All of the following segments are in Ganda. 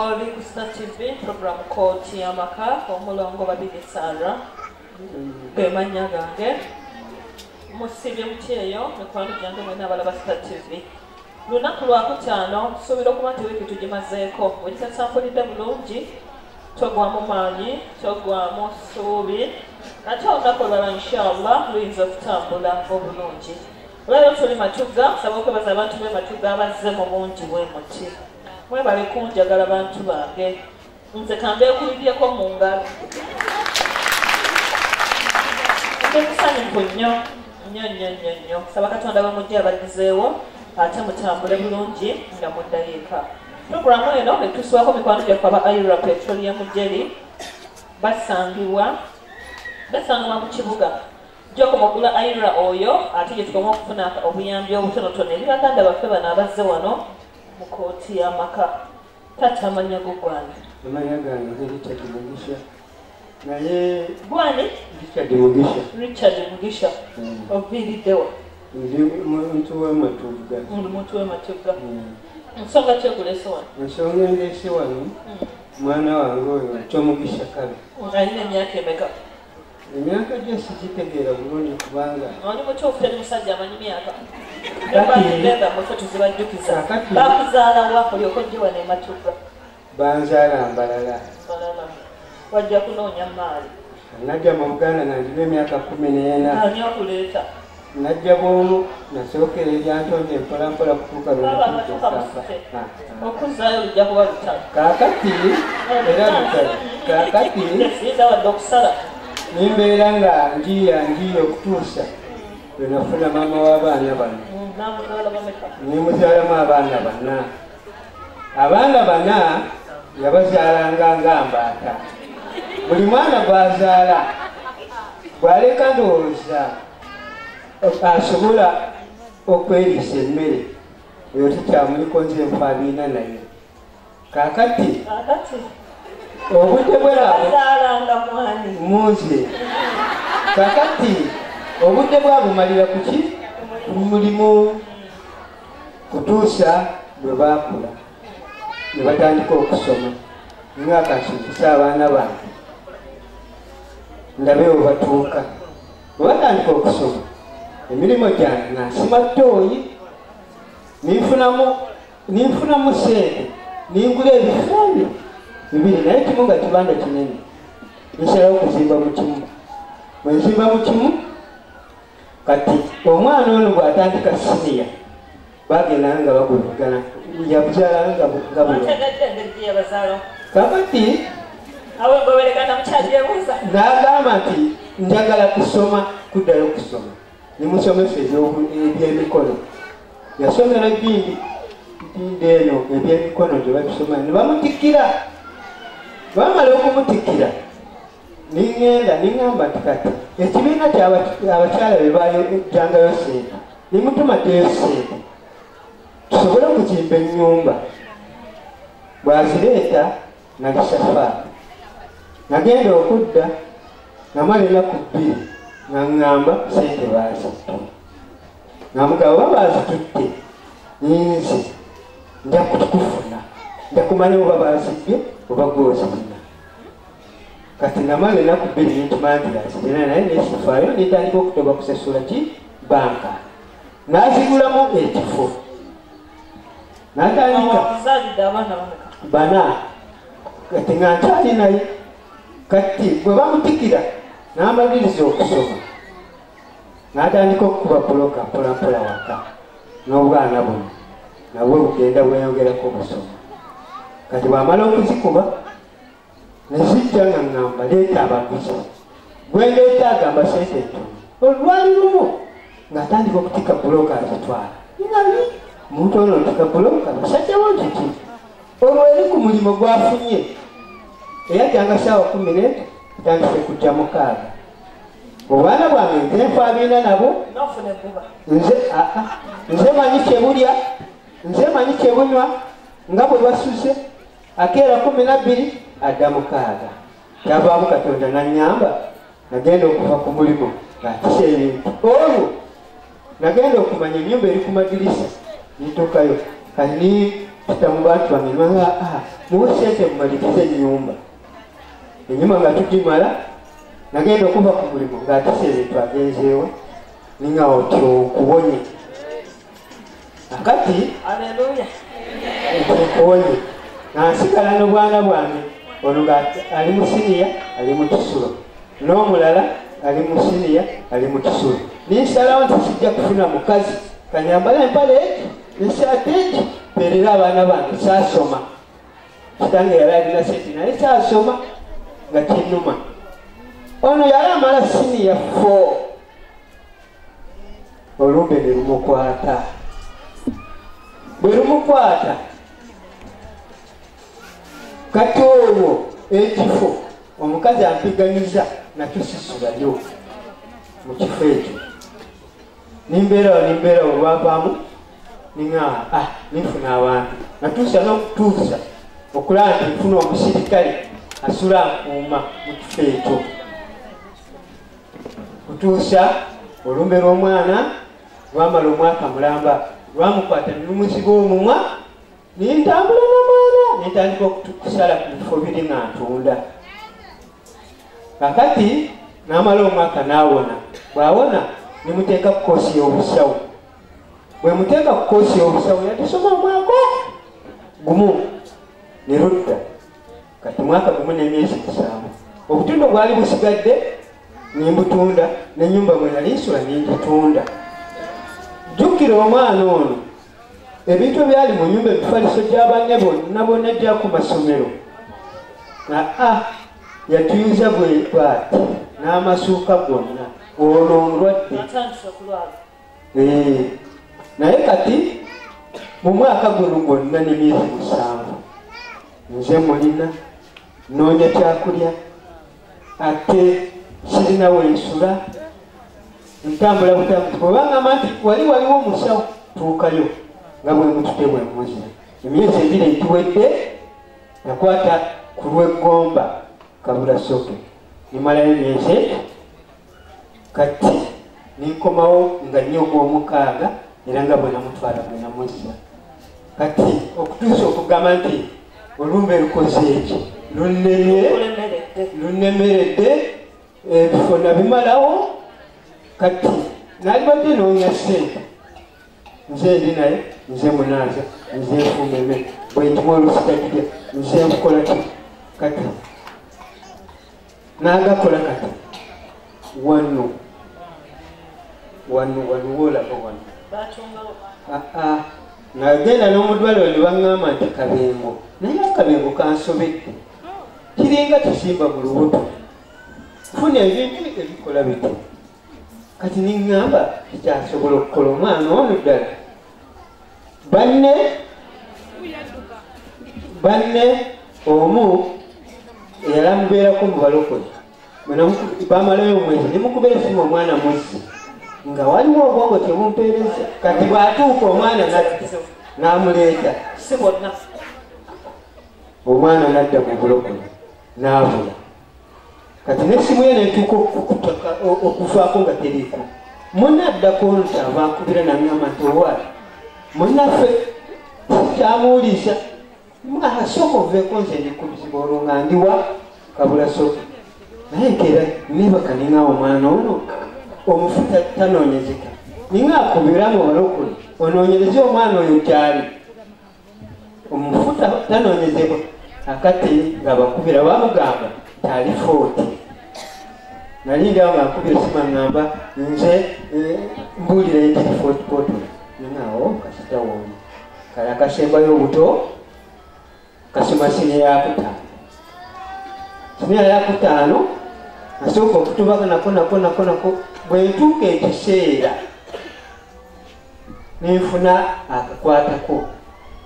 Oli Kusna TV program Kooti Amaka omulongo babiri Sara gemanya gange musibye mutyeyo mikwano gyange mwena abalaba Star TV lunaku lwakutaano tusuubira okuba nti wiiki tugimazeeko bwekitasampulidde bulungi togwamu maanyi togwamu ssuubi ate olunaku olulala inshallah luyinza okutambula obulungi olwaleero tuli Matuga nsaba okwebaza abantu b'e Matuga abazze mu bungi bwe muti mwebale kunjagala bantu bange nze kambeekulibyeko mu ngalo ndekusanyufu nnyo nnyo saba Katonda bamujja abagizeewo ate mutambule bulungi nga muddayo eka puroguramu eno netusibako mikwano gyaffe aba Aira Petroleum Jelly basangibwa mu kibuga gyokumugula Aira oyo ate gye tukoma okufuna obuyambi obutonotono eri baganda baffe bano abazze wano mu kooti y'amaka tata amanya go gwani amanya gange Richard Mugisha naye gwani Richard Mugisha oviiriddewa ndi muntu w'Ematuga nsonga ki ekuleese wano ensonga endeese wano mwana wange oyo Kyomugisha Kabe alina emyaka emeka emyaka gye sigitegeera bulungi kubanga oli mutuufu teri musajja amanyi myaka bemba muffe tuzibajjukiza bakuzaala wa olyoka ojje wano e Matuga banzaala Mbalala wajja kunoonya maali najja mu Buganda nga ndina emyaka 14 ani okuleeta najja bwomu nasookera ebyantonde mpolampola kutuuka okuzaayo ojja kuba lutalo kaakati era lutalo kaakati siza wadde okusala nimbeera nga njiya okutuusa lwe nafuna maama w'abaana bano nimuzaalamu abaana bana yabazaalanga nga mbaata buli mwana gwazaala gwaleka ndowooza asobola okweriisa emmere eyo tikyamuliko nze nfaabiina naye kaakati obudde bwabwe munze kakati obudde bwabumalira kuki mulimu kutuusa bwe baakula ne batandika okusoma ngakasuzisa abaana bange ndabe we batuuka bwe batandika okusoma emirimu gyange nasima ttooyi ninfunamu sente ningula ebifaanyi bibiri naye kimu nga kibanda kinene nsalawo okuzimba mu kimu bwenzimba mu kimu kati omwana ono bw'atandika siniya bagenda nga bagulugana yabuzaala nga kakati n'agamba nti njagala kusoma kuddayo okusoma nimusomesa ebyemikono yasomera bindi eno ebyemikono gye babisoma ne bamutikkira bamala okumutikira niŋŋamba nti kati ekibiina ky'abakyala be bajjangayo sente nimutuma teyo sente tusobole okuzimba ennyumba bwazireeta nagisafaamu nagenda okudda namala ennaku 2 naŋŋamba sente baazittu namugaba oba baazitutte nze nja kukufuna nja kumanya oba baazibye oba gwozirina kati namala ennaku 2 nintumanya nti yazirina naye nesifaayo nitandika okutoba kusasula ki banka nazigulamu ekifo natandika bana kati nga nkyali naye kati bwe bamutikira n'amaliriza okusoma natandika okukuba buloka mpolampola waka n'obwana buno nabwe bugenda bweyongerako obusoma kati bwamala okuzikuba nezijja nga ŋŋamba leeta abaguzi gwendeeta agamba sente entono olwali lumu ng'atandika okutika buloka azitwala nali muntu ono ntika buloka basajjawo nkiki olwo eri ku mulimo gwafunye eyajjanga saawa 10 atandise kujja 6 obwana bwange nze nfaabiina nabo nze manyi kyebulya nze manyi kyebunywa nga bwe basuze akeera 12 adda 6 kyavaamu Katonda nannyamba nagenda okuva ku mulimo ng'atisa ebintu olwo nagenda okumanya ennyumba eri ku madirisa nituukayo kani tuta mu bantu bange nga muwe sente mumalikize ennyumba nga tugimala nagenda okuva ku mulimu ng'atiseere twagenzeewo ninga otyo okubonye akati okubonye nansigala n'obwana bwange ono nga ali mu siniya ali mu kisulo n'omulala ali mu siniya ali mu kisulo ninsalawo nti sijja kufuna mukazi kanyambala empale eki esaati eki mperera abaana bange saasoma kitange yali alina sente naye saasoma nga kinnuma ono yali amala siniya 4 olumbe ne lumukwata bwe lumukwata kati olwo ekifo omukazi ampiganyiza natusisulayo mu kifo ekyo nimbeerawo olwavaamu ninga ninfuna abantu natuusa n'okutuusa okulaba nti nfuna omusirikale asula nkuuma mu kifo ekyo kutuusa olumbe lw'omwana lwamala omwaka mulamba lwamukwata nilumuziba omumwa nintambula n'omwana nintandika okusala ku bifo biri nga ntunda kakati n'amala omwaka n'awona bw'awona nimuteeka ku koosi y'obusawo bwe muteeka ku koosi y'obusawo yatusoma omwaka gumu ne rudda kati mwaka gumu n'emyezi 7 obutundu bwali busigadde nimbutunda n'ennyumba bwe nali nsula ningitunda jjukira omwana ono ebintu ebyali mu nnyumba ebifaliso gy'abanne bonna gya ku masomero yatuyuza bwati n'amasuuka gonna ono omulwadde naye kati mu mwaka guno gwonna n'emyezi 7 nze mulina noonya kyakulya ate sirina wensula ntambula butambuzi bwebangamba nti waliwo omusawo tuukayo nga bwe mutute bwe muzira emyezi 2 egiwedde nakwata ku lw'eggomba kabula soke nimalayo emyezi kati ninkomawo nga nnyo ogw'omukaaga era nga bwe namutwala bwe namuzira kati okutuusa okugamba nti olumbe lukoze eki lunemeredde ebifo nabimalawo kati nalibadde noonya ssente nze ndi naye nze munaaza nze nfumba emmere bwentimwa olusigajja nze nkukola ki kati nagakola kati wano woolaba wano nagenda n'omudwaliro ne baŋŋamba nti kabengo naye akabengo kansobedde kiringa kisimba mu lubuto funa ebintu ebikola biti kati niŋŋamba kikyasobola okukola omwana ono ddala banne omu eyalamubeerako mu balokole bamalayo omwezi nimukubera esimu omwana muzzi nga waliwo obwongo tebumpeereza kati bwatuuka omwana n'amuleeta omwana nadda mu bulokole n'abula kati n'essimu ye netuuka okuvaako nga teriiko munaddako nti abankubira naŋŋamba nti owaali munnaffe kyamuwuliisa sooka oveeko nze ndikubiziba olwo nga ndiwa kabula soke naye nkeera nibaka ninga omwana ono omufuta tanoonyezeka ninga akubira mu balokole onoonyereze omwana oyo gyali omufuta tanoonyezebwa akati nga bakubira bamugamba tali 40 nali ndawo nga akubira esimu aŋŋamba nze mbuulira ekiri 40 potula ningawo kasita woomu kale akasembayo obuto kasoma siniya yakutaano siniya yakutaano nasooka okutubaka nako bwentuuka ekiseera ninfuna akakwatako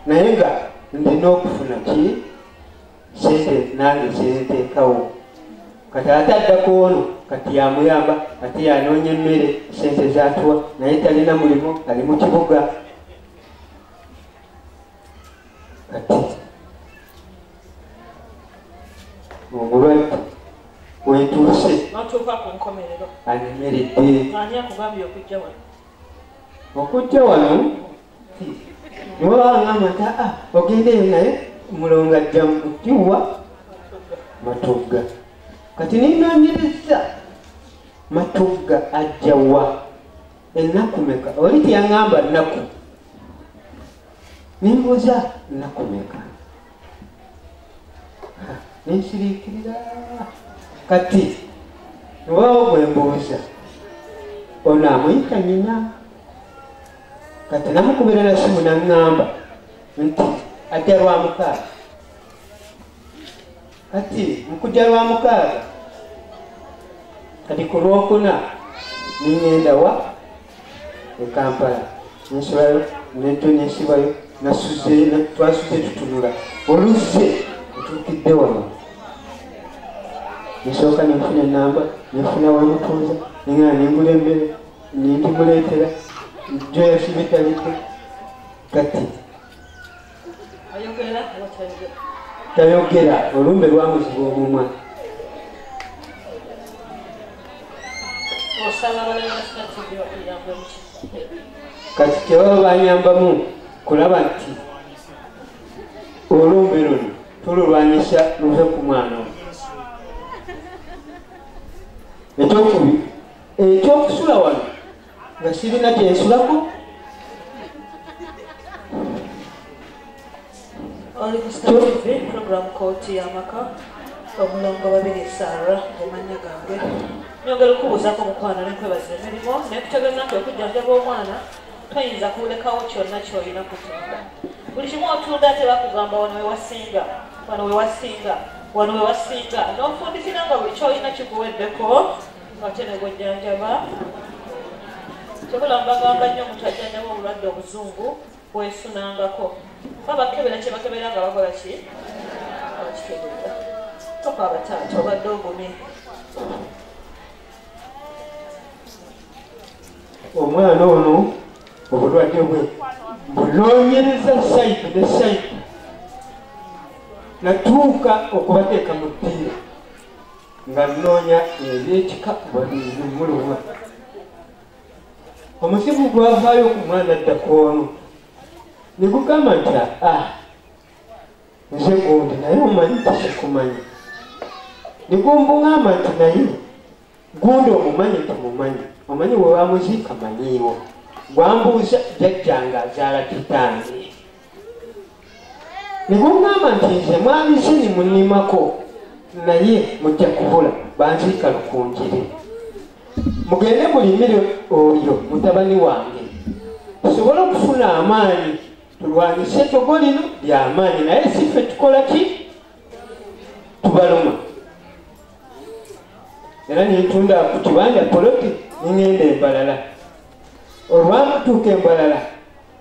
naye nga ndina okufuna ki sente nange zenteekawo kati ataddako ono kati yamuyamba ate yanoonya emmere sente zatuwa naye talina mulimu ali mu kibuga kati omulwadde wentuuse anemeredde okujja wano niwawang'amata ogendeyo naye mulongo ajja mutiwa Matugga kati ninonyereza Matugga ajjawa ennaku meka oli tiyaŋŋamba nnaku nimbuuza nnaku meka nensiriikirira kati niwawo gwe mbuuza ono amuyita nnyina kati namukubira na simu naŋŋamba nti ajja lwa mukaaga kati mukujja lwa mukaaga kati ku lwokuna niŋŋenda wa e Kampala nesibayo nento nesibayo twasuze tutunula oluzze ntuukidde wano nesooka nenfuna enamba nenfuna wemutuuza neŋŋana nengula emmere nindimuleetera jo yasibitalidde kati tayogera olumbe lwamuziba omumwa kati kyebaba banyambamu kulaba nti olumbe luno tululwanyisa luve ku mwana ekyokubi ekyokusula wano nga sirina kyensulako Oli ku Star TV program Kooti y'Amaka omulongo babiri Sarah omanya gange nyongera okubuuzaako mukwano nenkwebaza emirimu nekutegeeza nti okujjanjaba omwana toyinza kulekawo kyonna kyolina kutunda buli kimu otunda ate bakugamba wano wewasinga wano wewasinga n'ofundikira nga buli kyolina kikuweddeko ate negwojjanjaba kyebula mbagamba nnyo omuntu ajjanjaba obulwadde obuzungu bwesunangako babakebera kyebakebera nga bakola ki abakikebera toka abataata obadde ogumye omwana ono obulwadde bwe bunoonyereza saidi ne saidi natuuka okubateeka mu ddiiro nga nnoonya ebyekika muluma omusigu gwavaayo ku mwana ddakoonu negugamba nti nze gundi naye omanyi tikikumanyi negumbuŋamba nti naye gundi omumanyi tumumanyi omanyi wewamuziika manyiiwo gwambuuza jjajjanga azaala kitange negugamba nti nze mwalize nimunimako naye mujja kubula banziika lukunjire mugende mulimire oyo mutabani wange tusobole okufuna amaanyi tulwanyise ettogo lino lyamaanyi naye siffe tukola ki tubaluma era nintunda ku kibanja poloti niŋŋenda embalala olwamutuuka embalala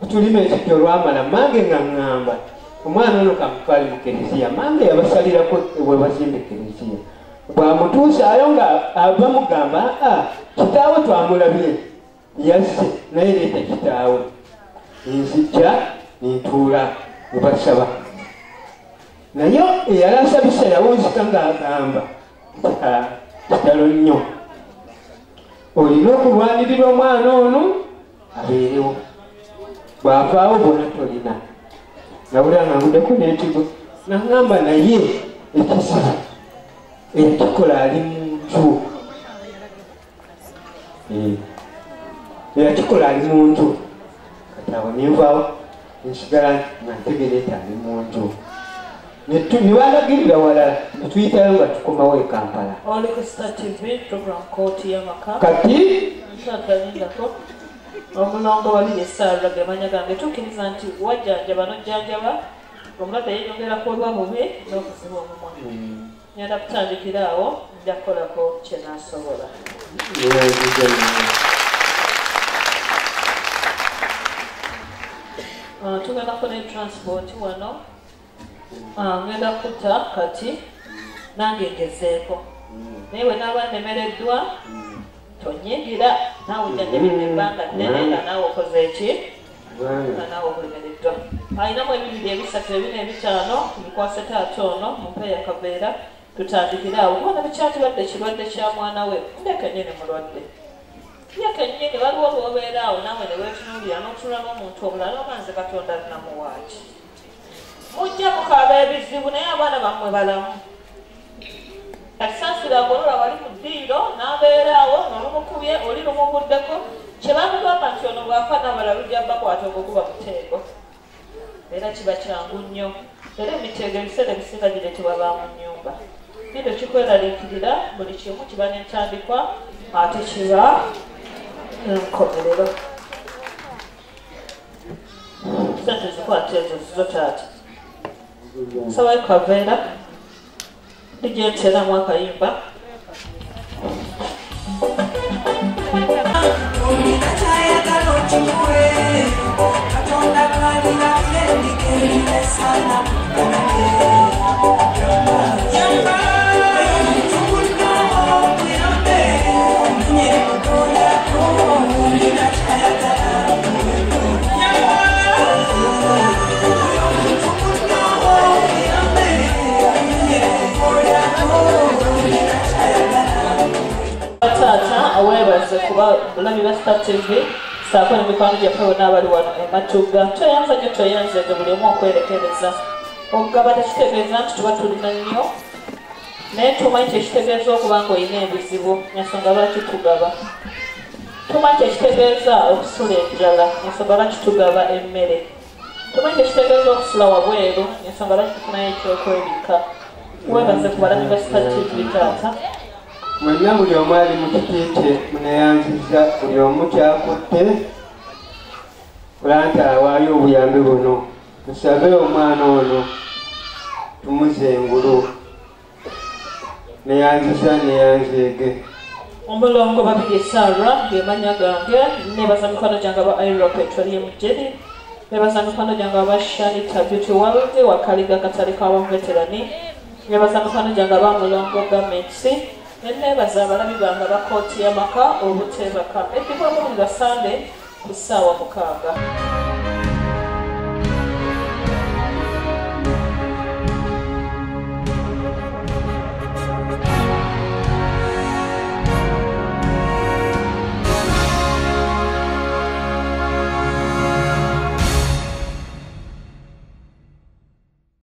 kutulima ekijja olwamala mange nga ŋŋamba omwana ono kamutwali mu kereziya mange yabasalirako webazimba ekereziya bwamutuusaayo nga ava mugamba kitaawe twamulabye yazze naye leeta kitaawe nzijja nintuula nebasaba naye eyali asabisa yawunzika ng'agamba kitalo nnyo olina okulwanirira omwana ono abeerewo bw'avaawo bwona tolina nabula nga nguddeko n'ekigo naŋŋamba naye ekizibu eyakikola ali mu nju eyakikola ali mu nju kati awo ninvaawo nsigala nga ntegereeta ali mu nju nibalagirira walala netuyitayo nga tukomawo e Kampala Oli ku Star TV program Kooti y'Amaka kati ntagalindako omulongo babiri Sarah gemanya gange tukkiriza nti wajjanjaba nojjanjaba omulwadde yeeyongerako olwa bubi n'okuziba omumwa ngenda kutandikira awo nja kukolako kyenaasobola tugendako ne transport wano ngenda kutta kati nange ngezeeko naye bwe naaba nnemereddwa tonyigira naawe ojjanjabidde ebbanga ddene nga naawe okoze eki nga naawe olemereddwa alinamu ebibiri ebisatu ebina ebitaano bikwase taata ono mumpe yakabeera tutandikire awo kubona bikyatibadde kirwadde kya mwana we ndeke nyini mulwadde Yakennyini waliwo lwobeera awo naawe ne weetunuulira n'otunula n'omuntu omulala obanze Katonda namuwaaki. Mujja mukaaba ebizibu naye abaana bammwe balamu. Katisansira agolola wali mu ddiiro n'abeera awo n'olumukubye oli lumubuddeko kye bamugamba nti ono bw'afa n'abala lujja bakwata ogukuba muteego. Era kiba kyangu nnyo. Era emiteego ebiseera ebisinga gireetebwa ba mu nnyumba. Nendo kikweraliikirira buli kimu kiba n'entandikwa ate kiba enkomerero. Sente zikwata ezo zizo taata. Sawayo kaveera ligyenteramu akayimba. Aweebaze kuba bulabi ba Star TV saako n'emikwano gyaffe n'abali wano ematugga. Toyanza nnyo toyanzege buli omu okwerekereza. Okugaba tekitegeeza nti tuba tulina nnyo naye tumanyi kyekitegeeza okuba ng'olina ebizibu ensonga lwaki tugaba. Tumanyi kyekitegeeza okusula enjala ensonga lwaki tugaba emmere. Tumanyi kyekitegeeza okusula wabweru ensonga lwaki tufunayo ekyokwebika. Weebaze ku balabi ba Star TV taata. Mwenna buli omu ali mu kitiite muneyanziza buli omu kyakutte olanta awaayo obuyambi buno. Musabe omwana ono tumuze engulu neyanziza neyanzeege. Omulongo Babirye Sarah gemanya gange. Nebaza mikono gyange aba Ira Petroleum Jelly. Nebaza mikono gyange aba Shanita Beauty World wakaliga katale k'abaveterani. Nebaza mikono gyange aba Mulongo Gamensi. Nebaza abalabi bange aba Kooti y'amaka Obutebaka. Ekiva mu Sunday ku ssaawa 6.